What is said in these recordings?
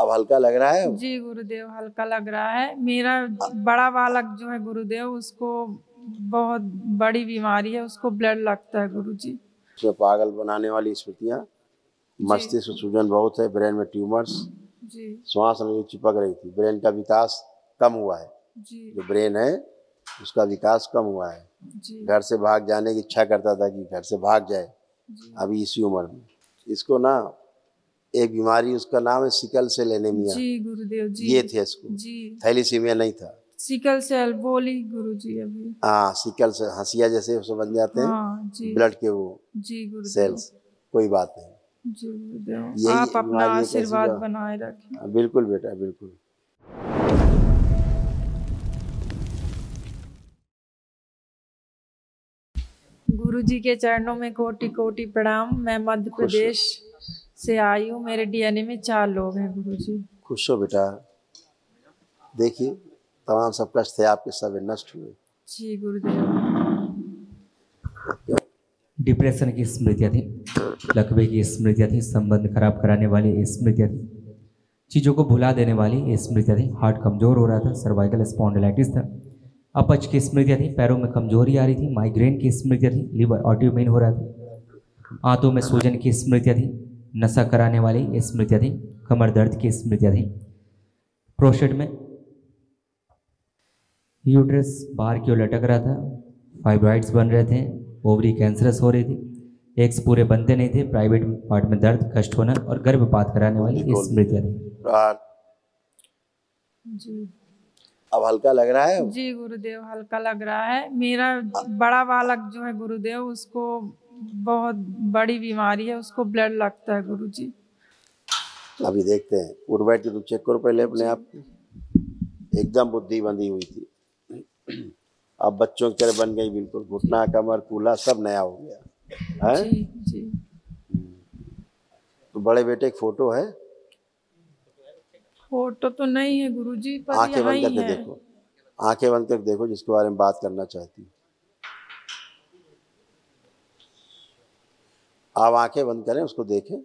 अब हल्का लग रहा है? जी गुरुदेव, हल्का लग रहा है। मेरा बड़ा बालक जो है गुरुदेव, उसको बहुत बड़ी बीमारी है, उसको ब्लड लगता है गुरुजी। उसमें पागल बनाने वाली स्मृतियाँ, मस्तिष्क में सूजन बहुत है, ब्रेन में ट्यूमर्स, जी श्वास में चिपक रही थी, ब्रेन का विकास कम हुआ है। जी जो ब्रेन है उसका विकास कम हुआ है। जी घर से भाग जाने की इच्छा करता था कि घर से भाग जाए, जी अभी इसी उम्र में। इसको ना एक बीमारी, उसका नाम है सिकल सेल एनीमिया। जी गुरुदेव जी। ये थे इसको, जी थैलीसीमिया नहीं था। सिकल सेल बोली गुरुजी अभी। हाँ, सिकल से हंसिया जैसे उसमें बन जाते हैं, हाँ जी ब्लड के वो जी गुरुदेव। सेल्स। कोई बात नहीं, जी गुरुदेव, यही आप अपना बीमारी एक ऐसी आशीर्वाद जो, बनाए रखें। बिल्कुल बेटा बिल्कुल। गुरुजी के चरणों में कोटि कोटि प्रणाम। मैं मध्य प्रदेश से आई हूँ, मेरे डीएनए में 4 लोग हैं गुरुजी। खुश हो बेटा, देखिए तमाम सब कष्ट थे आपके, सब नष्ट हुए। जी गुरुदेव। डिप्रेशन की स्मृतियाँ थी, लकवे की स्मृतियाँ थी, संबंध खराब कराने वाली स्मृतियाँ थी, चीज़ों को भुला देने वाली स्मृतियाँ थी। हार्ट कमज़ोर हो रहा था, सर्वाइकल स्पॉन्डिलाइटिस था, अपच की स्मृतियाँ थी, पैरों में कमजोरी आ रही थी, माइग्रेन की स्मृतियाँ थी, लिवर ऑटोइम्यून हो रहा था, आंतों में सूजन की स्मृतियाँ थी, नशा कराने वाली स्मृतियाँ थी, कमर दर्द की स्मृतियाँ थी, प्रोस्टेट में यूट्रस बाहर की ओर लटक रहा था, फाइब्रॉइड्स बन रहे थे, ओवरी कैंसरस हो रही थी, एग्स पूरे बनते नहीं थे, प्राइवेट पार्ट में दर्द, कष्ट होना और गर्भपात कराने वाली स्मृतियाँ थी। जी अब हल्का लग रहा है? जी गुरुदेव, हल्का लग रहा है। मेरा बड़ा बालक जो है गुरुदेव, उसको बहुत बड़ी बीमारी है, उसको ब्लड लगता है गुरुजी। अभी देखते हैं, उठ बैठ के तुम चेक करो पहले अपने आप को। एकदम बुद्धि बंधी हुई थी, अब बच्चों की तरह बन गई बिल्कुल, घुटना कमर कूल्हा सब नया हो गया है। जी जी। तो बड़े बेटे की फोटो है? फोटो तो नहीं है गुरुजी, पर आंखें यहाँ बंद ही करके है। देखो, आंखें बंद करके देखो जिसके बारे में बात करना चाहती हूँ। आप आंखें बंद करें, उसको देखें।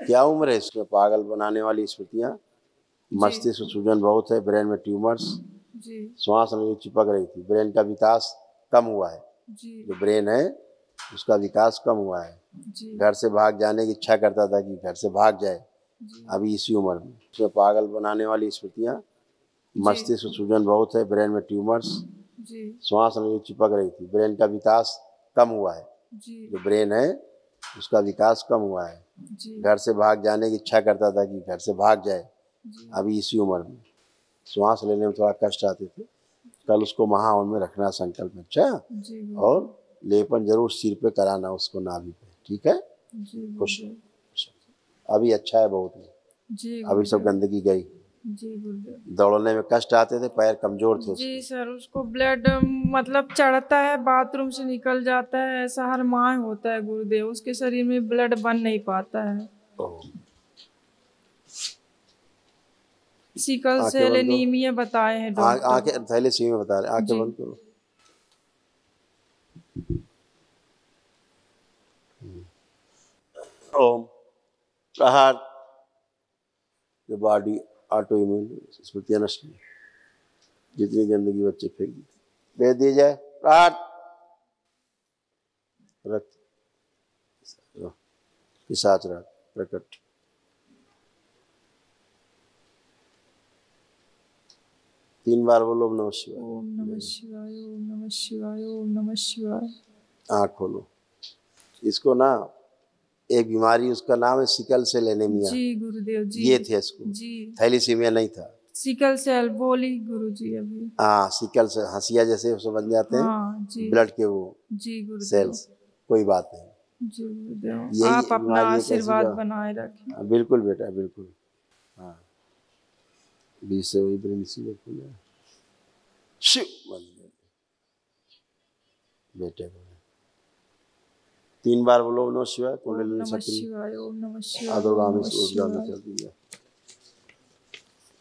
क्या उम्र है इसमें? पागल बनाने वाली स्मृतियाँ, मस्तिष्क में सूजन बहुत है, ब्रेन में ट्यूमर्स, जी श्वास में चिपक रही थी, ब्रेन का विकास कम हुआ है। जी जो ब्रेन है उसका विकास कम हुआ है। जी घर से भाग जाने की इच्छा करता था कि घर से भाग जाए, जी अभी इसी उम्र में। उसमें पागल बनाने वाली स्मृतियाँ, मस्तिष्क में सूजन बहुत है, ब्रेन में ट्यूमर्स, जी श्वास में चिपक रही थी, ब्रेन का विकास कम हुआ है। जी जो ब्रेन है उसका विकास कम हुआ है। जी घर से भाग जाने की इच्छा करता था कि घर से भाग जाए, जी अभी इसी उम्र में। श्वास लेने में थोड़ा कष्ट आते थे, कल उसको महावन में रखना संकल्प। अच्छा, जी और लेपन जरूर सिर पे कराना उसको, नाभि पे, ठीक है? जी खुश, अभी अच्छा है बहुत, जी अभी सब गंदगी गई। जी गुरुदेव। दौड़ने में कष्ट आते थे, पैर कमजोर थे जी उसके। सर, उसको ब्लड मतलब चढ़ता है, बाथरूम से निकल जाता है, ऐसा हर माह होता है गुरुदेव। उसके शरीर में ब्लड बन नहीं पाता है। सिकल आंखें सेल बंद करो, एनीमिया बताए हैं डॉक्टर। आंखें थैलेसीमिया बता रहे, आंखें जी बंद करो। ओम प्रहार, जो बॉडी ऑटो इम्यून स्मृतियाँ नष्ट, जितनी गंदगी बच्चे फेंक दी दे दी जाए। प्रहार, रक्त पिशाच रात प्रकट। तीन बार बोलो ओम नमः शिवाय। ओम नमः शिवाय, ओम नमः शिवाय, ओम नमः शिवाय। आँख खोलो। इसको ना एक बीमारी, उसका नाम है सिकल सेल एनीमिया। जी गुरुदेव जी। ये थे इसको, जी थैलीसीमिया नहीं था। सिकल सेल बोली गुरुजी अभी। हाँ, सिकल से हंसिया जैसे उसमें बन जाते हैं, हाँ जी ब्लड के वो जी गुरुदेव। सेल्स। कोई बात नहीं, जी गुरुदेव, यही आप अपना बीमारी एक ऐसी आशीर्वाद जो, बनाए रखें। बिल्कुल बेटा बिल्कुल। हाँ, बीच से वही ब्रेन इसी खुला शिव बन गया बेटे को। 3 बार बोलो ओम नमः शिवाय। ओम कुंडलिनी नमः सक्रिय शिवाय, ओम नमः शिवाय, अधोगामी ओम नमः ऊर्जा में शिवाय। चल रही है।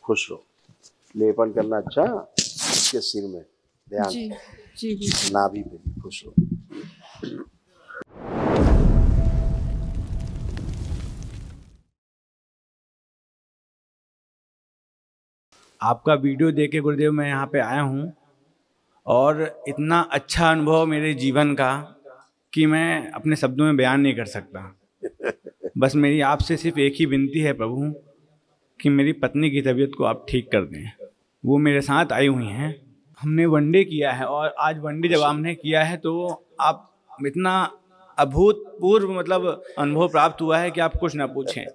खुश रहो। लेपन करना अच्छा इसके सिर में, ध्यान जी जी गुरुदेव। नाभि पे भी। खुश रहो। आपका वीडियो देख के गुरुदेव मैं यहाँ पे आया हूँ और इतना अच्छा अनुभव मेरे जीवन का कि मैं अपने शब्दों में बयान नहीं कर सकता। बस मेरी आपसे सिर्फ एक ही विनती है प्रभु कि मेरी पत्नी की तबीयत को आप ठीक कर दें। वो मेरे साथ आई हुई हैं, हमने वनडे किया है और आज वनडे जब हमने किया है तो आप इतना अभूतपूर्व मतलब अनुभव प्राप्त हुआ है कि आप कुछ ना पूछें।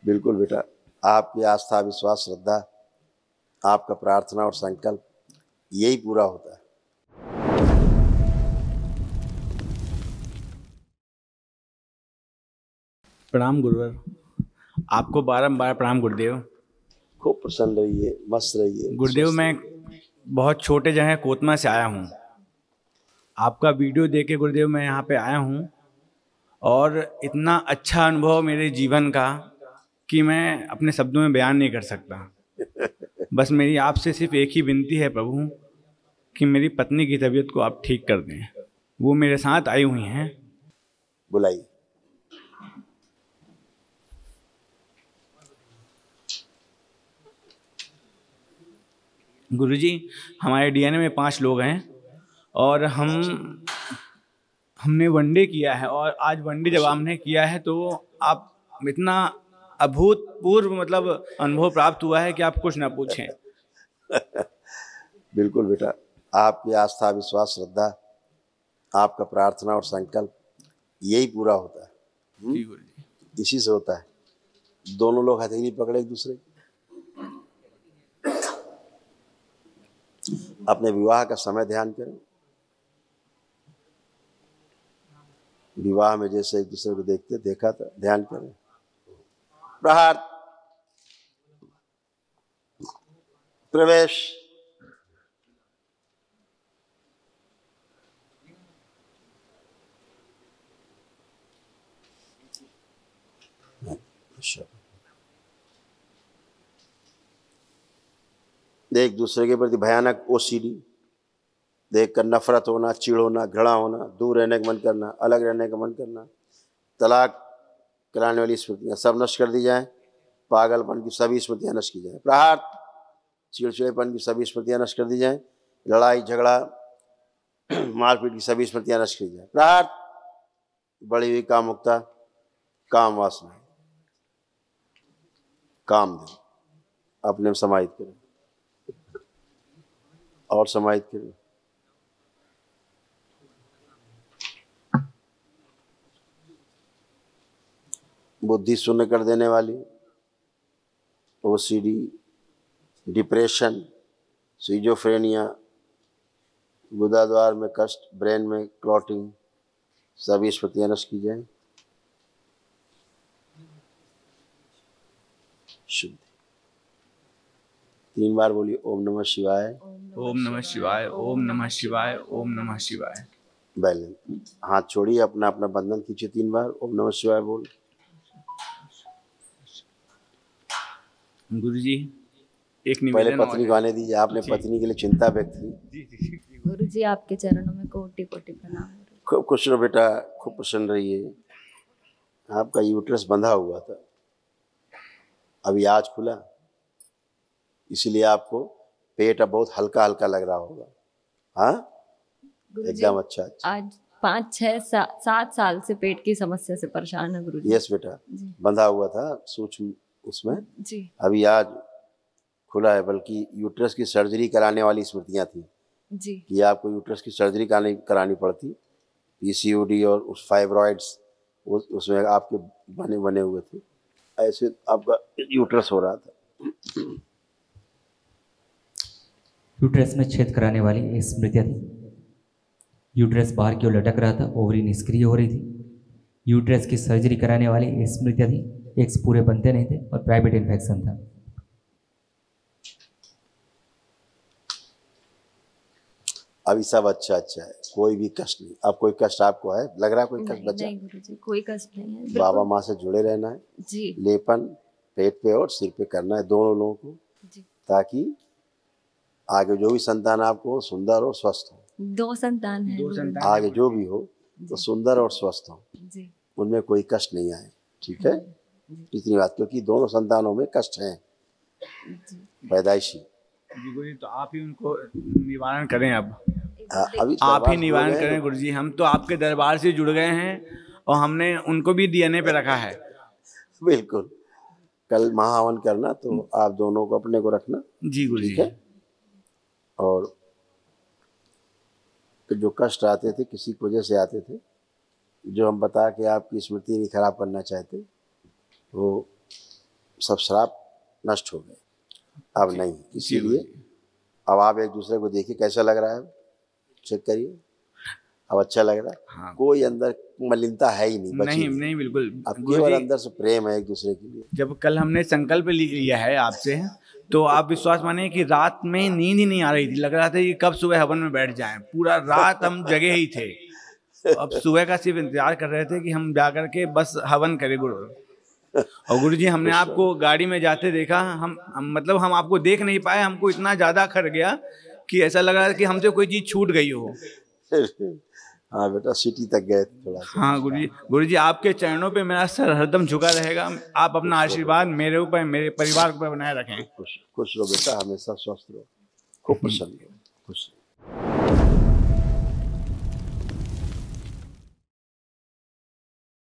बिल्कुल बेटा, आपकी आस्था, विश्वास, श्रद्धा, आपका प्रार्थना और संकल्प यही पूरा होता है। प्रणाम गुरुवर, आपको बारंबार प्रणाम गुरुदेव। खूब प्रसन्न रहिए, मस्त रहिए गुरुदेव मैं बहुत छोटे जगह कोतमा से आया हूँ। आपका वीडियो देख के गुरुदेव मैं यहाँ पे आया हूँ और इतना अच्छा अनुभव मेरे जीवन का कि मैं अपने शब्दों में बयान नहीं कर सकता। बस मेरी आपसे सिर्फ एक ही विनती है प्रभु कि मेरी पत्नी की तबीयत को आप ठीक कर दें। वो मेरे साथ आई हुई हैं। बुलाइए। गुरुजी, हमारे डीएनए में 5 लोग हैं और हमने वनडे किया है और आज वनडे जब हमने किया है तो आप इतना अभूतपूर्व मतलब अनुभव प्राप्त हुआ है कि आप कुछ ना पूछें। बिल्कुल बेटा, आपकी आस्था, विश्वास, श्रद्धा, आपका प्रार्थना और संकल्प यही पूरा होता है। जी गुरुजी। इसी से होता है। दोनों लोग हथेली पकड़े एक दूसरे की। अपने विवाह का समय ध्यान करें। विवाह में जैसे एक दूसरे को देखते देखा था, ध्यान करें। प्रहार, प्रवेश। एक दूसरे के प्रति भयानक ओसीडी देखकर नफरत होना, चिढ़ होना, घृणा होना, दूर रहने का मन करना, अलग रहने का मन करना, तलाक कराने वाली स्मृतियाँ सब नष्ट कर दी जाएं। पागलपन की सभी स्मृतियाँ नष्ट की जाएं। प्रहार, चिड़चिड़ेपन की सभी स्मृतियाँ नष्ट कर दी जाएं। लड़ाई झगड़ा मारपीट की सभी स्मृतियाँ नष्ट की जाएं। प्रहार, बढ़ी हुई कामुकता, काम वासना, काम दे अपने में समाहित करें और समाहित करें। बुद्धि शून्य कर देने वाली ओसीडी, डिप्रेशन, सिजोफ्रेनिया, गुदाद्वार में कष्ट, ब्रेन में क्लॉटिंग, सभी स्मृतियां नष्ट की जाए। शुद्ध 3 बार बोलिए ओम नमः शिवाय। ओम नमः शिवाय, ओम नमः शिवाय, ओम नमः शिवाय। बैलेंस, हाथ छोड़िए, अपना अपना बंधन खींचिए 3 बार। ओम नमः शिवाय बोल। गुरुजी एक पहले निवेदन और पत्नी है। को आने दीजिए। आपने पत्नी के लिए चिंता व्यक्त की। गुरुजी आपके चरणों में कोटि कोटि प्रणाम। खूब खुश रहो बेटा, खूब प्रसन्न रहिए। आपका यूट्रस बंधा हुआ था, अभी आज खुला, इसलिए आपको पेट अब बहुत हल्का हल्का लग रहा होगा। हाँ, एकदम अच्छा। आज 5, 6, 7 साल से पेट की समस्या से परेशान है गुरुजी। यस बेटा, बंधा हुआ था सूक्ष्म उसमें जी। अभी आज खुला है। बल्कि यूट्रस की सर्जरी कराने वाली स्मृतियां थी जी कि आपको यूट्रस की सर्जरी करानी पड़ती। पीसीओडी और उस फाइब्रॉइड्स उसमें आपके बने हुए थे, ऐसे आपका यूट्रस हो रहा था। यूट्रस में छेद कराने वाली स्मृतियाँ थी। यूट्रस बाहर की ओर लटक रहा था, ओवरी निष्क्रिय हो रही थी। यूट्रस की सर्जरी कराने वाली स्मृतियाँ थी। एग्स पूरे बनते नहीं थे और प्राइवेट इन्फेक्शन था। अभी सब अच्छा अच्छा है, कोई भी कष्ट नहीं। अब कोई कष्ट आपको है, लग रहा है कोई कष्ट बचा? नहीं गुरुजी, कोई कष्ट नहीं है। बाबा बिल्कुल। माँ से जुड़े रहना है, जी लेपन पेट पे और सिर पे करना है दोनों लोगों को, जी। ताकि आगे जो भी संतान आपको हो सुंदर और स्वस्थ हो। 2 संतान है। दो संतान। आगे जो भी हो तो सुंदर और स्वस्थ हो, जी उनमें कोई कष्ट नहीं आए। ठीक है, इतनी बात, क्योंकि दोनों संतानों में कष्ट हैं पैदाइशी। जी गुरुजी, तो आप ही उनको निवारण करें अब। अभी आप ही दरबार निवारण जुड़े करें हैं, गुरुजी। हम तो आपके दरबार से जुड़ गए हैं और हमने उनको भी डीएनए पे रखा है। बिल्कुल। कल महाहवन करना तो आप दोनों को अपने को रखना, जी गुरुजी। ठीक है। और जो कष्ट आते थे किसी की वजह से आते थे, जो हम बता के आपकी स्मृति नहीं खराब करना चाहते, वो सब श्राप नष्ट हो गए, अब नहीं। इसीलिए अब आप एक दूसरे को देखिए कैसा लग रहा है, चेक करिए, अब अच्छा लग रहा है। हाँ। कोई अंदर मलिनता है ही नहीं, बची नहीं नहीं बिल्कुल अब केवल गुरुजी। अंदर से प्रेम है एक दूसरे के लिए। जब कल हमने संकल्प लिया है आपसे, तो आप विश्वास मानिए कि रात में नींद ही नहीं आ रही थी। लग रहा था कि कब सुबह हवन में बैठ जाएं। पूरा रात हम जगे ही थे। अब सुबह का सिर्फ इंतजार कर रहे थे कि हम जा करके बस हवन करें गुरु। और गुरुजी, हमने आपको गाड़ी में जाते देखा। हम मतलब हम आपको देख नहीं पाए। हमको इतना ज़्यादा खर गया कि ऐसा लगा कि हमसे कोई चीज़ छूट गई हो। हाँ बेटा, सिटी तक गए थे थोड़ा सा। हाँ गुरुजी, आपके चरणों पे मेरा सर हरदम झुका रहेगा। आप अपना आशीर्वाद मेरे ऊपर, मेरे परिवार को बनाए रखें। खुश रहो बेटा, हमेशा स्वस्थ रहो, खूब प्रसन्न रहो, खुश रहो।